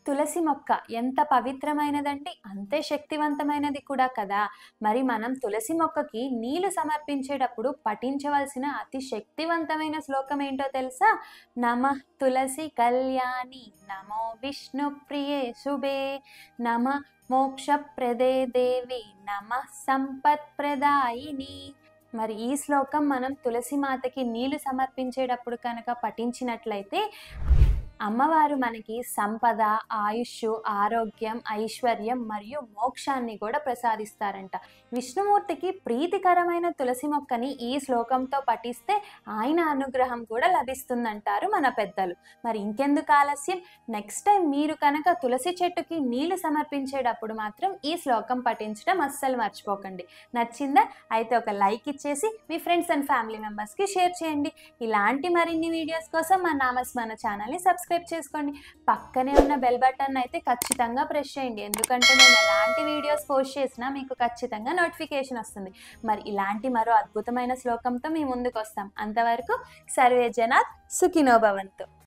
తులసి మొక్క ఎంత పవిత్రమైనదండి, అంతే శక్తివంతమైనది కూడా కదా! మరి మనం తులసి మొక్కకి నీళ్లు సమర్పించేటప్పుడు పఠించవలసిన అతి శక్తివంతమైన శ్లోకం ఏంటో తెలుసా? నమః తులసి కళ్యాణి నమో విష్ణుప్రియే శుభే నమః మోక్షప్రదే దేవి నమః సంపత్ప్రదాయిని. మరి ఈ శ్లోకం మనం తులసి మాతకి నీళ్లు సమర్పించేటప్పుడు కనుక పఠించినట్లయితే అమ్మవారు మనకి సంపద, ఆయుష్షు, ఆరోగ్యం, ఐశ్వర్యం మరియు మోక్షాన్ని కూడా ప్రసాదిస్తారంట. విష్ణుమూర్తికి ప్రీతికరమైన తులసి మొక్కని ఈ శ్లోకంతో పఠిస్తే ఆయన అనుగ్రహం కూడా లభిస్తుందంటారు మన పెద్దలు. మరి ఇంకెందుకు ఆలస్యం, నెక్స్ట్ టైం మీరు కనుక తులసి చెట్టుకి నీళ్లు సమర్పించేటప్పుడు మాత్రం ఈ శ్లోకం పఠించడం అస్సలు మర్చిపోకండి. నచ్చిందా? అయితే ఒక లైక్ ఇచ్చేసి మీ ఫ్రెండ్స్ అండ్ ఫ్యామిలీ మెంబర్స్కి షేర్ చేయండి. ఇలాంటి మరిన్ని వీడియోస్ కోసం మా నామస్మరణ ఛానల్ని సబ్స్క్రైబ్ చేసుకోండి. పక్కనే ఉన్న బెల్ బటన్ అయితే ఖచ్చితంగా ప్రెస్ చేయండి, ఎందుకంటే నేను ఎలాంటి వీడియోస్ పోస్ట్ చేసినా మీకు ఖచ్చితంగా నోటిఫికేషన్ వస్తుంది. మరి ఇలాంటి మరో అద్భుతమైన శ్లోకంతో మీ ముందుకు వస్తాం. అంతవరకు సర్వే జనాత్ సుఖినో భవంతు.